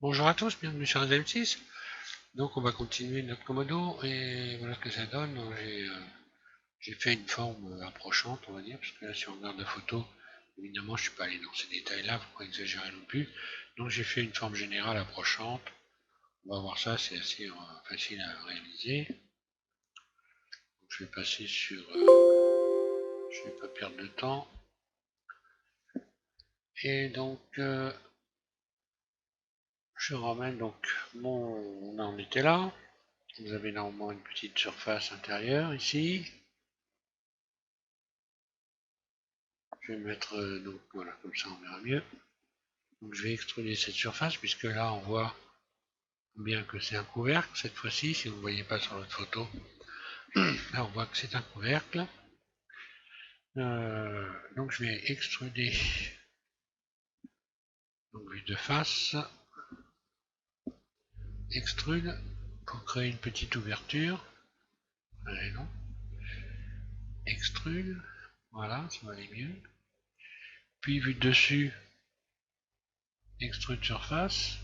Bonjour à tous, bienvenue sur m 6. Donc on va continuer notre Komodo et voilà ce que ça donne. J'ai fait une forme approchante, on va dire, parce que là si on regarde la photo, évidemment je ne suis pas allé dans ces détails-là, faut pas exagérer non plus. Donc j'ai fait une forme générale approchante. On va voir ça, c'est assez facile à réaliser. Donc, je vais passer sur... je ne vais pas perdre de temps. Et donc je ramène donc mon... On en était là. Vous avez normalement une petite surface intérieure ici. Je vais mettre donc voilà, comme ça on verra mieux. Donc je vais extruder cette surface puisque là on voit bien que c'est un couvercle cette fois-ci, si vous ne voyez pas sur l'autre photo. Là on voit que c'est un couvercle. Donc je vais extruder donc vue de face, extrude pour créer une petite ouverture. Allez, non. Extrude, voilà, ça va aller mieux. Puis vue de dessus, extrude surface.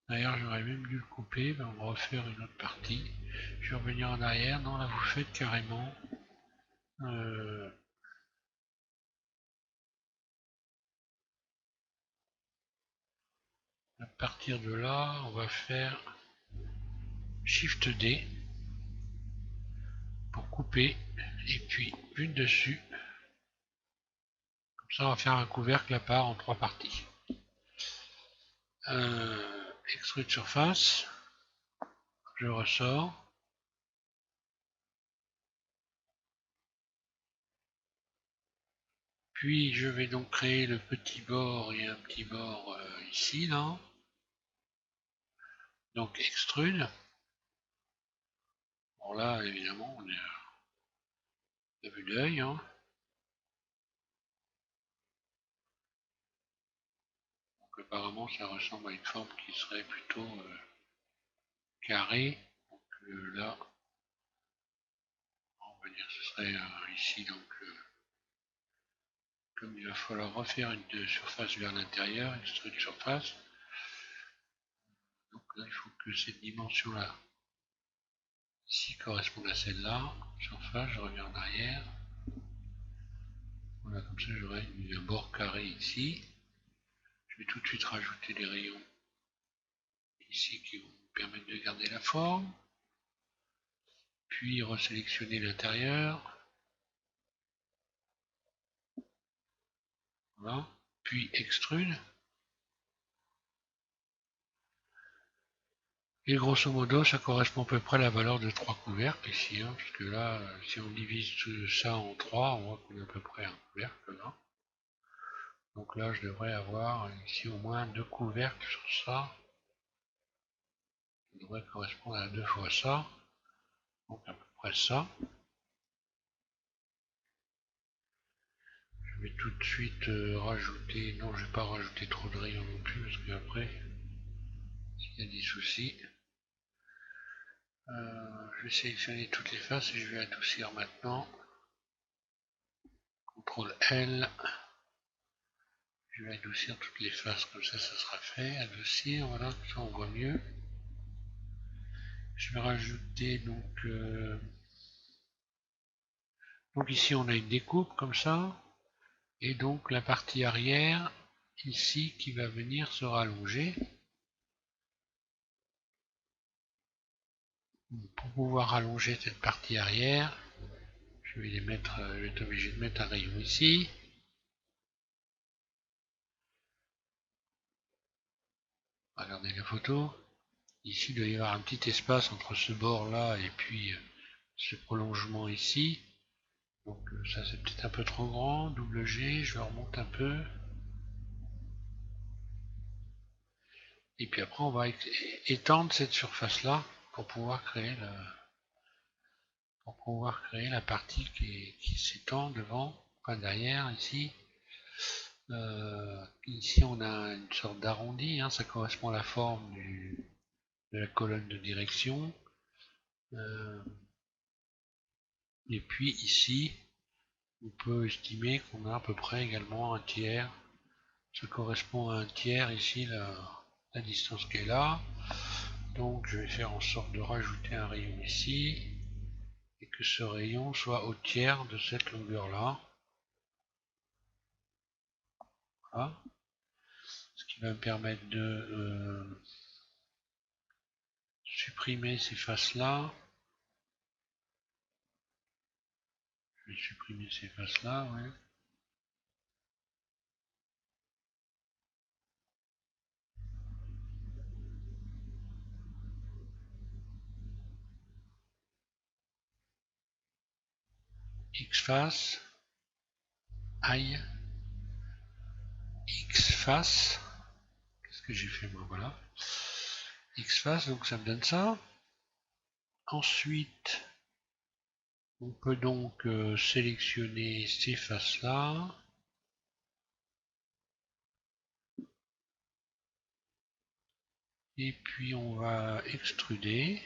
D'ailleurs, j'aurais même dû le couper, ben, on va refaire une autre partie. Je vais revenir en arrière. Non, là, vous faites carrément. Euh, à partir de là, on va faire Shift D pour couper. Et puis, une dessus. Comme ça, on va faire un couvercle à part en trois parties. Extrude surface. Je ressors. Puis je vais donc créer le petit bord et un petit bord ici, là. Donc extrude. Bon là, évidemment, on est à vue d'œil. Hein. Donc apparemment, ça ressemble à une forme qui serait plutôt carrée. Donc là, on va dire que ce serait ici, donc comme il va falloir refaire une surface vers l'intérieur, extrude surface. Donc là, il faut que cette dimension-là ici corresponde à celle-là. Surface, je reviens en arrière. Voilà, comme ça j'aurai un bord carré ici. Je vais tout de suite rajouter des rayons ici qui vont me permettre de garder la forme. Puis resélectionner l'intérieur. Voilà. Puis extrude. Et grosso modo, ça correspond à peu près à la valeur de 3 couvercles ici, hein, puisque là, si on divise ça en 3, on voit qu'on a à peu près un couvercle là. Donc là, je devrais avoir ici au moins 2 couvercles sur ça. Ça devrait correspondre à 2 fois ça. Donc à peu près ça. Je vais tout de suite rajouter... Non, je ne vais pas rajouter trop de rayons non plus, parce qu'après, s'il y a des soucis... je vais sélectionner toutes les faces et je vais adoucir maintenant. CTRL L. Je vais adoucir toutes les faces, comme ça sera fait. Adoucir, voilà, comme ça on voit mieux. Je vais rajouter donc ici on a une découpe comme ça. Et donc la partie arrière, ici, qui va venir se rallonger. Pour pouvoir allonger cette partie arrière, je vais être obligé de mettre un rayon ici. Regardez la photo. Ici, il doit y avoir un petit espace entre ce bord-là et puis ce prolongement ici. Donc ça c'est peut-être un peu trop grand. Double G, je le remonte un peu. Et puis après, on va étendre cette surface-là pour pouvoir créer la partie qui s'étend devant, enfin derrière ici. Ici, on a une sorte d'arrondi, hein, ça correspond à la forme de la colonne de direction. Et puis ici, on peut estimer qu'on a à peu près également un tiers. Ça correspond à un tiers ici, la distance qui est là. Donc je vais faire en sorte de rajouter un rayon ici et que ce rayon soit au tiers de cette longueur là. Voilà. Ce qui va me permettre de supprimer ces faces là. Je vais supprimer ces faces là, ouais. X face, aïe, X face. Qu'est-ce que j'ai fait moi? Voilà. X face, donc ça me donne ça. Ensuite, on peut donc sélectionner ces faces là. Et puis on va extruder.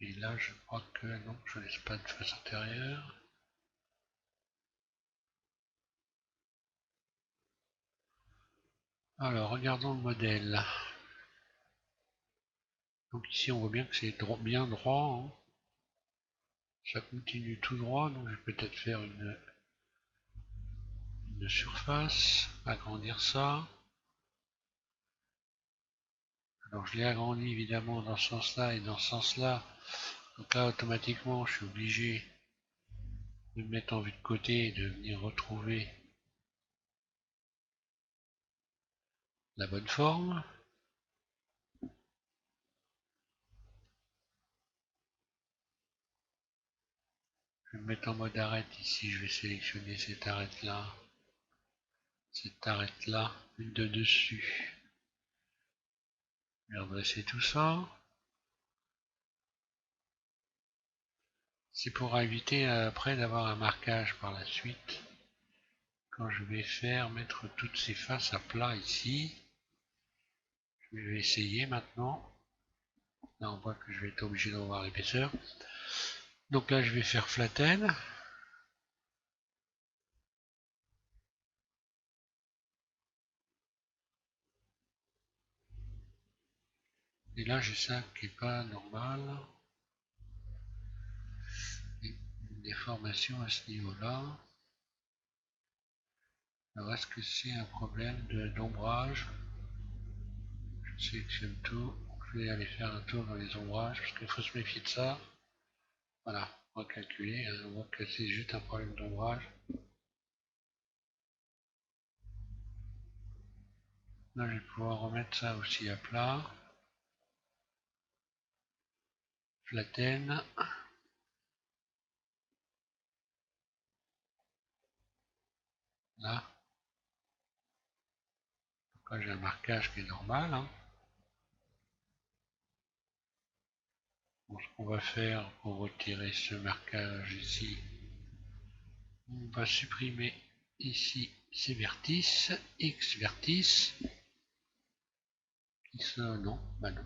Et là, je crois que non, je laisse pas de face intérieure. Alors, regardons le modèle. Donc ici, on voit bien que c'est bien droit. Hein. Ça continue tout droit, donc je vais peut-être faire une surface, agrandir ça. Alors je l'ai agrandi évidemment dans ce sens-là et dans ce sens-là. Donc là, automatiquement, je suis obligé de me mettre en vue de côté et de venir retrouver la bonne forme. Je vais me mettre en mode arête ici, je vais sélectionner cette arête-là, une de dessus. Je vais redresser tout ça. C'est pour éviter après d'avoir un marquage par la suite. Quand je vais mettre toutes ces faces à plat ici, je vais essayer maintenant. Là on voit que je vais être obligé de revoir l'épaisseur. Donc là je vais faire flatten. Et là j'ai ça qui est pas normal. Une déformation à ce niveau-là. Alors est-ce que c'est un problème d'ombrage? Je sélectionne tout. Je vais aller faire un tour dans les ombrages parce qu'il faut se méfier de ça. Voilà, on va calculer, on voit que c'est juste un problème d'ombrage. Là, je vais pouvoir remettre ça aussi à plat. Flatten. Là. Donc là, j'ai un marquage qui est normal. Hein. Bon, ce qu'on va faire pour retirer ce marquage ici, on va supprimer ici ces vertices, X vertices. X, non, bah non.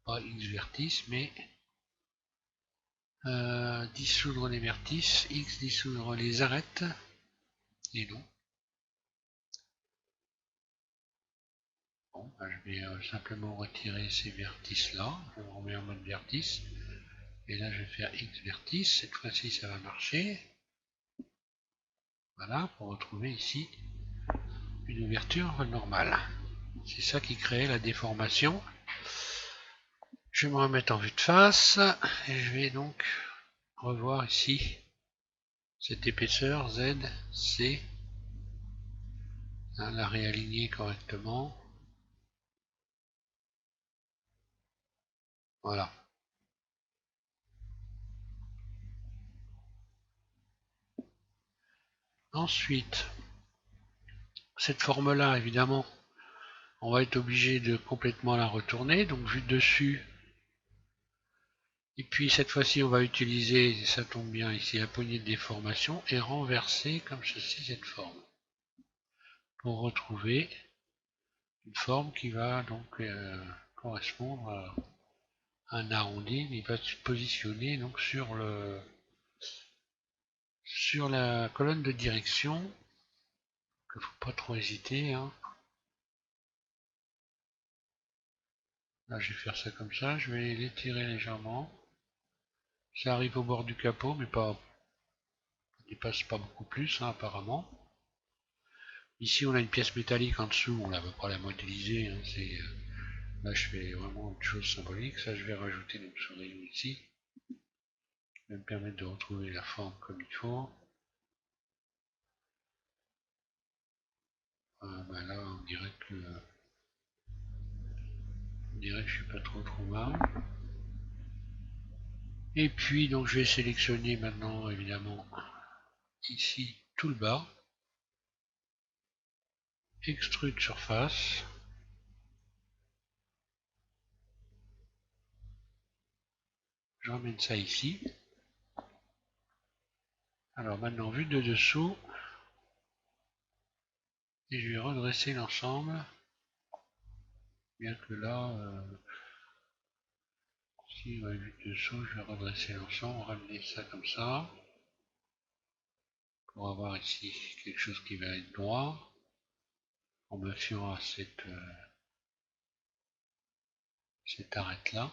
Pas X vertices, mais dissoudre les vertices, X dissoudre les arêtes, et non. Bon, bah, je vais simplement retirer ces vertices là, je me remets en mode vertice, et là je vais faire X vertice, cette fois-ci ça va marcher. Voilà, pour retrouver ici une ouverture normale. C'est ça qui crée la déformation. Je vais me remettre en vue de face, et je vais donc revoir ici cette épaisseur Z, C, la réaligner correctement. Voilà. Ensuite, cette forme-là, évidemment, on va être obligé de complètement la retourner. Donc, vue de dessus. Et puis, cette fois-ci, on va utiliser, ça tombe bien ici, la poignée de déformation et renverser comme ceci cette forme. Pour retrouver une forme qui va donc correspondre un arrondi, mais il va se positionner donc sur la colonne de direction. Il ne faut pas trop hésiter, hein. Là, je vais faire ça comme ça, je vais l'étirer légèrement. Ça arrive au bord du capot, mais pas, ça dépasse pas beaucoup plus, hein, apparemment. Ici, on a une pièce métallique en dessous, on ne va pas la modéliser, hein, là, je fais vraiment une chose symbolique. Ça, je vais rajouter une souris ici. Ça va me permettre de retrouver la forme comme il faut. Bah là, on dirait que je suis pas trop mal. Et puis, donc, je vais sélectionner maintenant, évidemment, ici, tout le bas. Extrude surface. Je ramène ça ici. Alors maintenant, vue de dessous, et je vais redresser l'ensemble. Bien que là, si on a vue de dessous, je vais redresser l'ensemble, ramener ça comme ça, pour avoir ici quelque chose qui va être droit, en me fiant à cette arête là.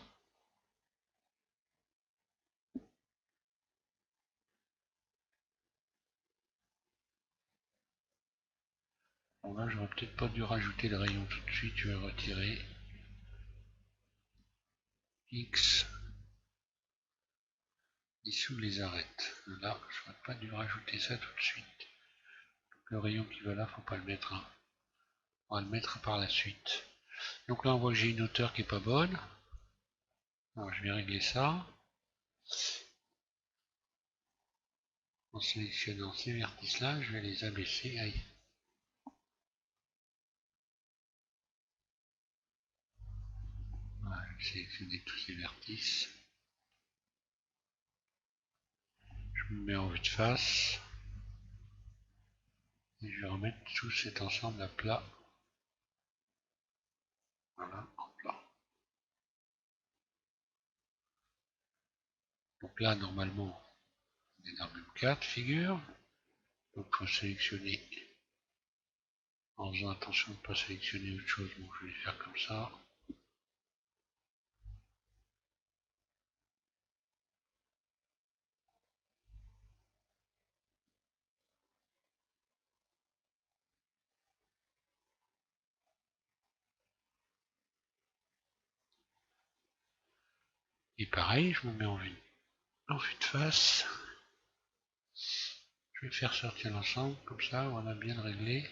Bon là, j'aurais peut-être pas dû rajouter le rayon tout de suite, je vais retirer X dessous les arêtes. Là, j'aurais pas dû rajouter ça tout de suite. Donc, le rayon qui va là, faut pas le mettre, hein. On va le mettre par la suite. Donc là, on voit que j'ai une hauteur qui est pas bonne. Alors, je vais régler ça. En sélectionnant ces vertices là, je vais les abaisser. Aïe. Voilà, je vais sélectionner tous ces vertices. Je me mets en vue de face. Et je vais remettre tout cet ensemble à plat. Voilà, en plat. Donc là, normalement, on est dans le même cas de figure. Donc il faut sélectionner en faisant attention de ne pas sélectionner autre chose. Donc je vais faire comme ça. Et pareil, je me mets en vue de face. Je vais faire sortir l'ensemble, comme ça, on a bien réglé.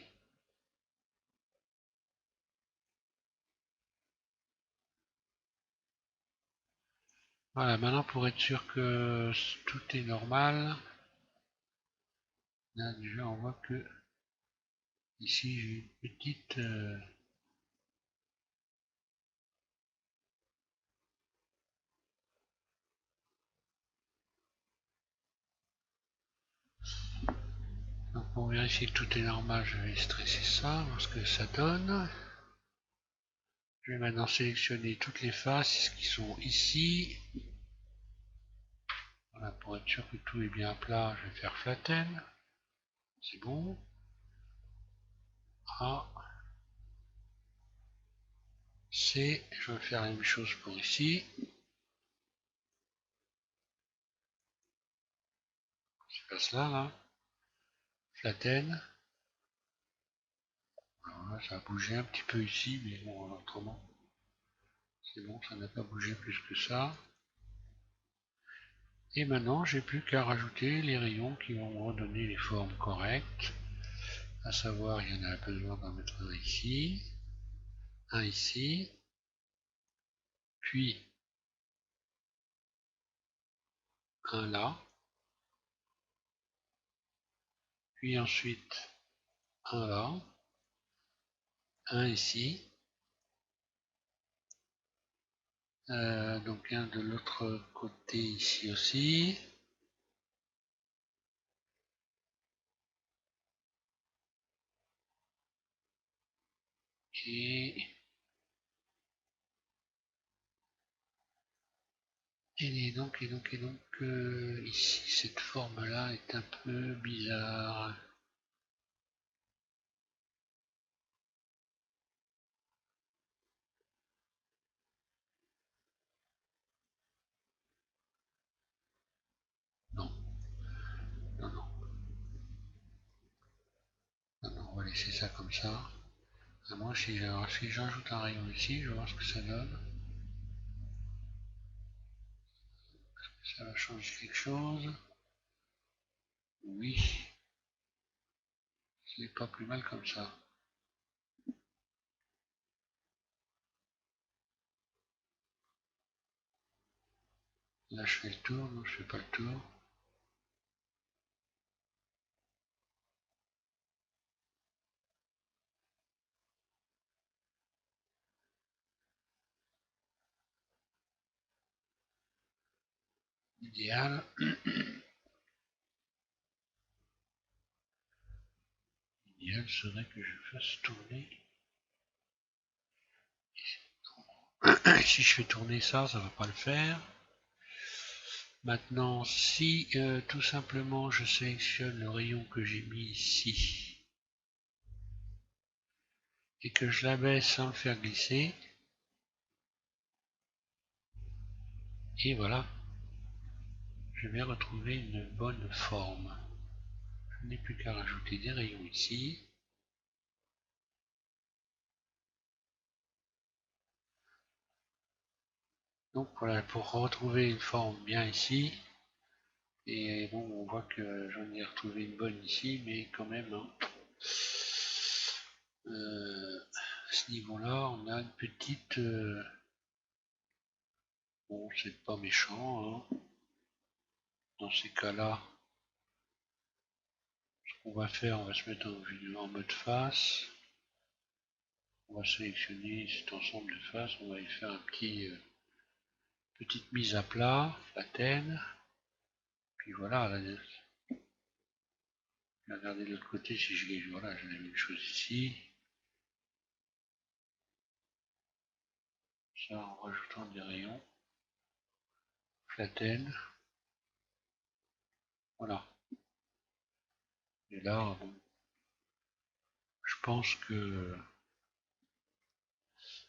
Voilà, maintenant pour être sûr que tout est normal, là déjà on voit que ici j'ai une petite... Donc pour vérifier que tout est normal, je vais stresser ça, voir ce que ça donne. Je vais maintenant sélectionner toutes les faces qui sont ici. Voilà, pour être sûr que tout est bien plat, je vais faire flatten. C'est bon. A, C, je vais faire la même chose pour ici. C'est pas cela là. Flatten. Voilà, ça a bougé un petit peu ici, mais bon, autrement, c'est bon, ça n'a pas bougé plus que ça. Et maintenant, j'ai plus qu'à rajouter les rayons qui vont me redonner les formes correctes. À savoir, il y en a besoin d'en mettre un ici, puis un là, puis ensuite un là, un ici, donc un de l'autre côté ici aussi. Et Et donc, ici, cette forme-là est un peu bizarre. Non, non, non, non, non, on va laisser ça comme ça. À moins si j'ajoute un rayon ici, je vais voir ce que ça donne. Ça va changer quelque chose. Oui, c'est pas plus mal comme ça. Là, je fais le tour, non, je fais pas le tour. Idéal. L'idéal serait que je fasse tourner. Si je fais tourner ça, ça va pas le faire. Maintenant, si tout simplement je sélectionne le rayon que j'ai mis ici et que je l'abaisse sans le faire glisser, et voilà, je vais retrouver une bonne forme. Je n'ai plus qu'à rajouter des rayons ici. Donc voilà, pour retrouver une forme bien ici, et bon, on voit que j'en ai retrouvé une bonne ici, mais quand même, hein, à ce niveau-là, on a une petite... bon, c'est pas méchant, hein. Dans ces cas-là, ce qu'on va faire, on va se mettre en mode face. On va sélectionner cet ensemble de faces, on va y faire un petite mise à plat, flatten. Puis voilà, là, regardez de l'autre côté si je voilà, j'ai la même chose ici. Ça en rajoutant des rayons. Flatten. Voilà. Et là, bon, je pense que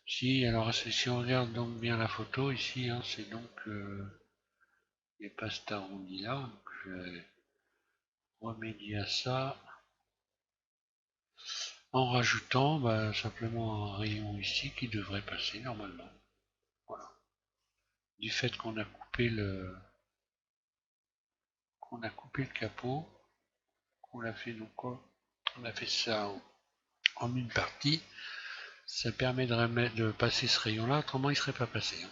si, alors si on regarde donc bien la photo ici, hein, c'est donc il n'y a pas cet arrondi là. Donc je vais remédier à ça en rajoutant simplement un rayon ici qui devrait passer normalement. Voilà. Du fait qu'on a coupé le capot, qu'on l'a fait donc on a fait ça en une partie, ça permet de passer ce rayon là, autrement il serait pas passé, hein.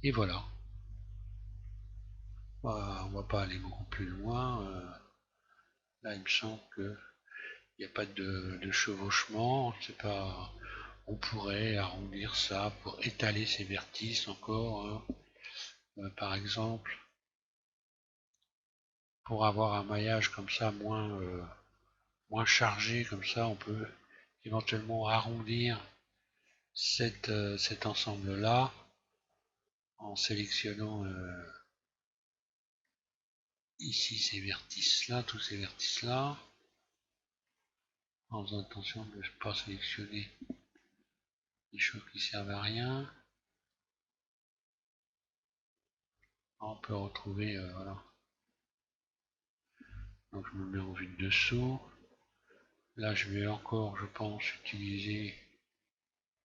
Et voilà. On va pas aller beaucoup plus loin. Là il me semble que il n'y a pas de chevauchement, c'est pas. On pourrait arrondir ça pour étaler ses vertices encore, hein. Par exemple, pour avoir un maillage comme ça moins chargé, comme ça on peut éventuellement arrondir cet ensemble-là en sélectionnant ici ces vertices-là, tous ces vertices-là, en faisant attention de ne pas sélectionner des choses qui servent à rien. On peut retrouver, voilà. Donc je me mets en vue de dessous. Là je vais encore, je pense, utiliser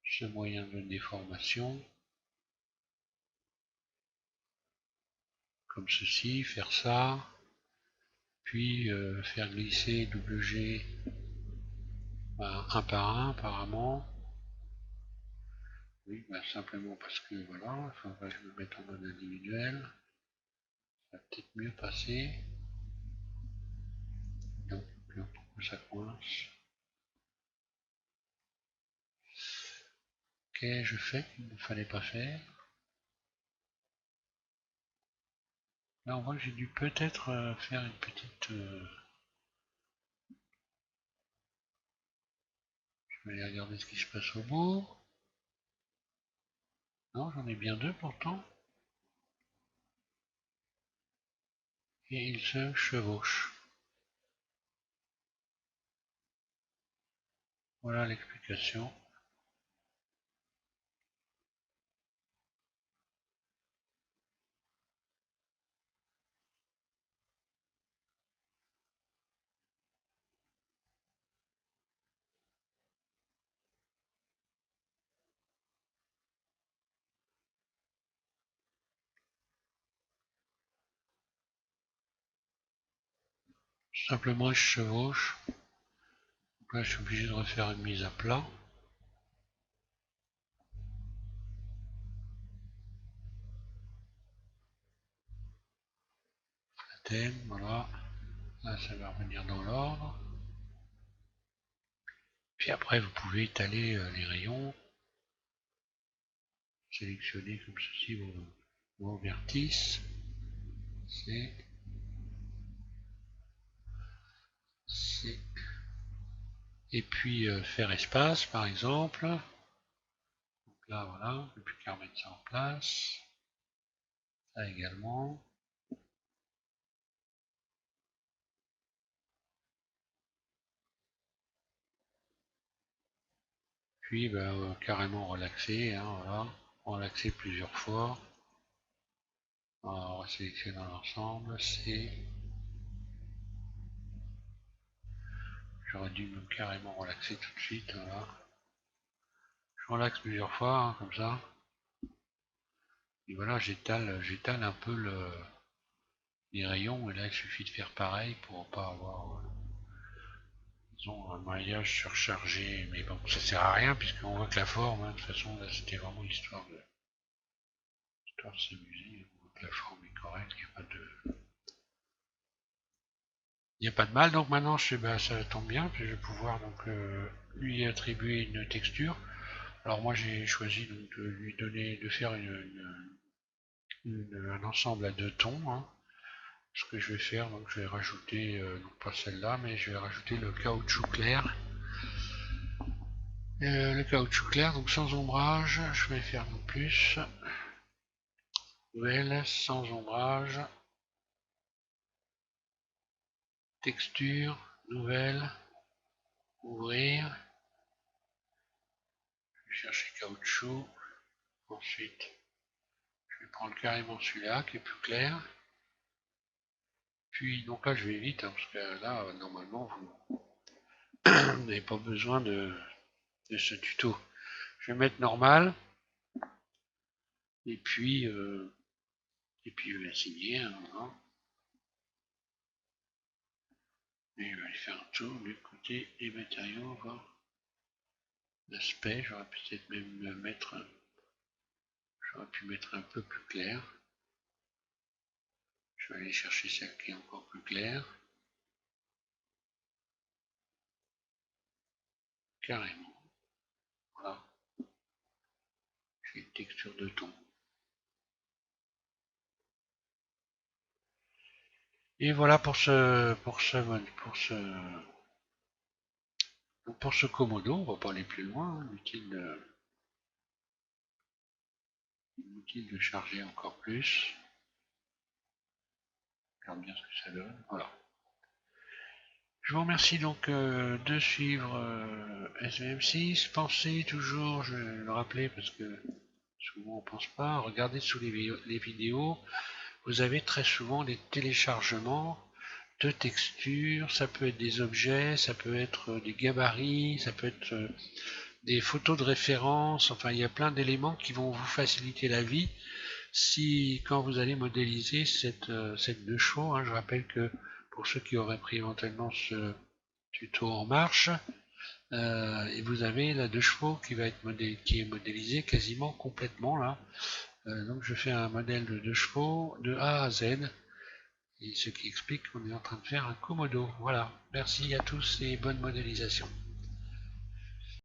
ce moyen de déformation. Comme ceci, faire ça, puis faire glisser WG un par un apparemment. Oui, simplement parce que voilà, il faudrait que je me mette en mode individuel. Ça va peut-être mieux passer. Donc, pourquoi ça coince? Qu'ai-je fait qu'il ne fallait pas faire? Là, on voit que j'ai dû peut-être faire une petite... je vais aller regarder ce qui se passe au bout. Non, j'en ai bien deux pourtant. Et ils se chevauchent. Voilà l'explication. Simplement, ils se chevauchent. Donc là, je suis obligé de refaire une mise à plat. Thème, voilà. Là, ça va revenir dans l'ordre. Puis après, vous pouvez étaler les rayons. Sélectionner comme ceci vos vertices. C'est et puis faire espace par exemple. Donc là voilà, il n'y a plus qu'à remettre ça en place. Ça également. Puis carrément relaxer, hein, voilà. Relaxer plusieurs fois. Alors, on va sélectionner dans l'ensemble. J'aurais dû me carrément relaxer tout de suite. Voilà. Je relaxe plusieurs fois, hein, comme ça. Et voilà, j'étale un peu les rayons. Et là, il suffit de faire pareil pour pas avoir disons, un maillage surchargé. Mais bon, ça sert à rien puisqu'on voit que la forme, hein, de toute façon, là, c'était vraiment l'histoire de s'amuser. On voit que la forme est correcte, il n'y a pas de mal. Donc maintenant, ça tombe bien, puis je vais pouvoir donc lui attribuer une texture. Alors moi, j'ai choisi donc de lui donner, de faire un ensemble à deux tons, hein. Ce que je vais faire, donc je vais rajouter, non pas celle-là, mais je vais rajouter le caoutchouc clair. Le caoutchouc clair, donc sans ombrage, je vais faire non plus. Nouvelle, sans ombrage. Texture, nouvelle, ouvrir. Je vais chercher caoutchouc. Ensuite, je vais prendre carrément celui-là qui est plus clair. Puis, donc là, je vais vite, hein, parce que là, normalement, vous n'avez pas besoin de ce tuto. Je vais mettre normal. Et puis, je vais signer. Hein, voilà. Et je vais aller faire un tour du côté des matériaux, voir l'aspect. J'aurais peut-être même j'aurais pu mettre un peu plus clair. Je vais aller chercher celle qui est encore plus claire. Carrément. Voilà. J'ai une texture de ton. Et voilà pour ce Komodo. On va pas aller plus loin. Hein. Inutile de charger encore plus. Regarde bien ce que ça donne. Voilà. Je vous remercie donc de suivre SVM6. Pensez toujours, je vais le rappeler parce que souvent on ne pense pas, regardez sous les vidéos, vous avez très souvent des téléchargements de textures, ça peut être des objets, ça peut être des gabarits, ça peut être des photos de référence, enfin il y a plein d'éléments qui vont vous faciliter la vie si quand vous allez modéliser cette deux chevaux, hein, je rappelle que pour ceux qui auraient pris éventuellement ce tuto en marche, et vous avez la deux chevaux qui est modélisée quasiment complètement là. Donc je fais un modèle de deux chevaux de A à Z, et ce qui explique qu'on est en train de faire un Komodo. Voilà, merci à tous et bonne modélisation.